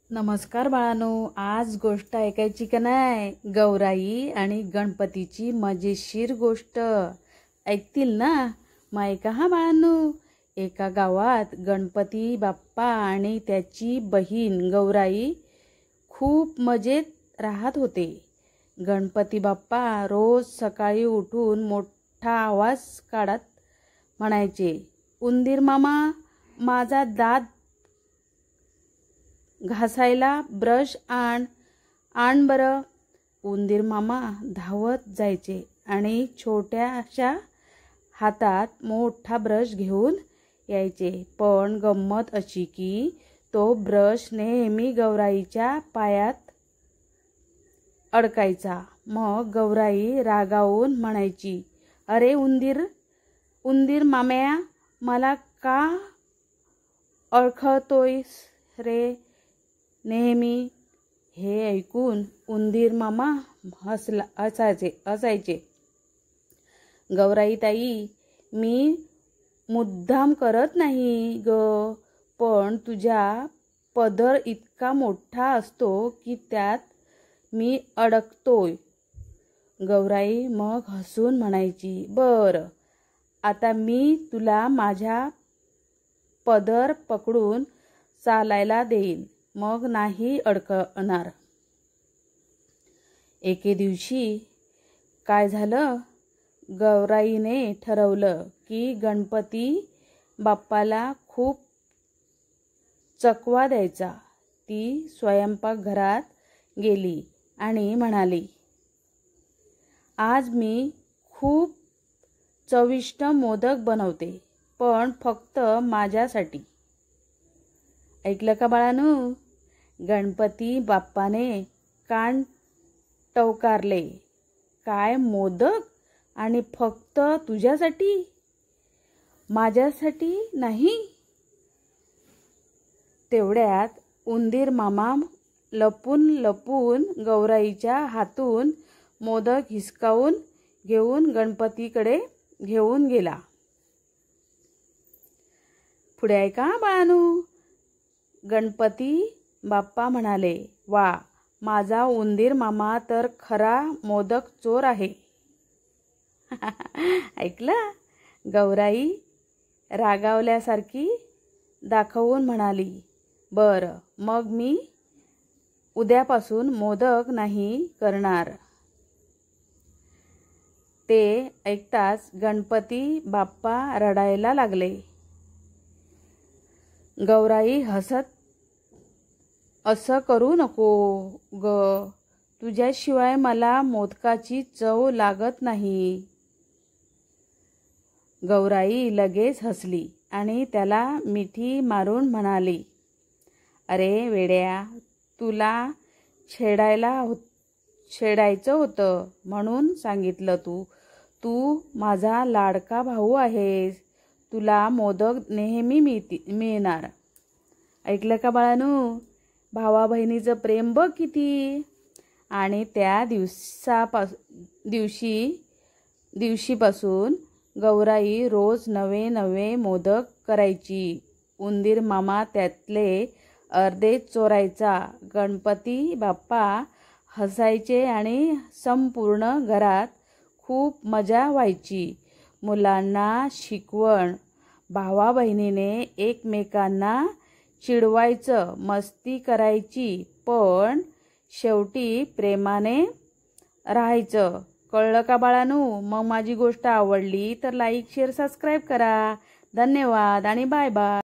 नमस्कार बाळांनो, आज गोष्ट ऐकायची का नाही? गौराई आणि गणपतीची मजेशीर गोष्ट ऐकतील ना? मग ऐका हा बाळांनो. एका गावात गणपती बाप्पा आणि त्याची बहीण गौराई खूप मजेत राहत होते. गणपती बाप्पा रोज सकाळी उठून मोठा आवाज काढत म्हणायचे, उंदीर मामा, माझा दात घासायला ब्रश आण बरं. उंदीर मामा धावत जायचे आणि छोट्याशा हातात मोठा ब्रश घेऊन यायचे. पण गंमत अशी की तो ब्रश नेहमी गौराईच्या पायात अडकायचा. मग गौराई रागावून म्हणायची, अरे उंदीर माम्या, मला का अडखळतोयस रे नेहमी? हे ऐकून उंदीर मामा हसायचे. गौराई ताई, मी मुद्दाम करत नाही ग, पण तुझा पदर इतका मोठा असतो की त्यात मी अडकतोय. गौराई मग हसून म्हणायची, बरं, आता मी तुला माझा पदर पकडून चालायला देईन, मग नाही अडकणार. एके दिवशी काय झालं? गौराईने ठरवलं की गणपती बाप्पाला खूप चकवा द्यायचा. ती स्वयंपाकघरात गेली आणि म्हणाली, आज मी खूप चविष्ट मोदक बनवते, पण फक्त माझ्यासाठी. ऐकलं का बाळांनो? गणपती बाप्पाने कान टवकारले. काय, मोदक आणि फक्त तुझ्यासाठी, माझ्यासाठी नाही? तेवढ्यात उंदीर मामा लपून गौराईच्या हातून मोदक हिसकावून घेऊन गणपतीकडे घेऊन गेला. पुढे ऐका बाळांनो. गणपती बाप्पा म्हणाले, वा, माझा उंदीर मामा तर खरा मोदक चोर आहे. ऐकलं? गौराई रागावल्यासारखी दाखवून म्हणाली, बरं, मग मी उद्यापासून मोदक नाही करणार. ते ऐकताच गणपती बाप्पा रडायला लागले. गौराई हसत, असं करू नको ग, तुझ्याशिवाय मला मोदकाची चव लागत नाही. गौराई लगेच हसली आणि त्याला मिठी मारून म्हणाली, अरे वेड्या, तुला छेडायचं होतं म्हणून सांगितलं. तू माझा लाडका भाऊ आहेस, तुला मोदक नेहमी मिळणार. ऐकलं का बाळांनो? भावा बहिणीचं प्रेम बघ किती. आणि त्या दिवशीपासून गौराई रोज नवे मोदक करायची. उंदीर मामा त्यातले अर्धे चोरायचा. गणपती बाप्पा हसायचे आणि संपूर्ण घरात खूप मजा व्हायची. मुलांना शिकवण, भावा बहिणीने एकमेकांना चिडवायचं, मस्ती करायची, पण शेवटी प्रेमाने राहायचं. कळलं का बाळांनो? मग माझी गोष्ट आवडली तर लाईक, शेअर, सबस्क्राईब करा. धन्यवाद आणि बाय बाय.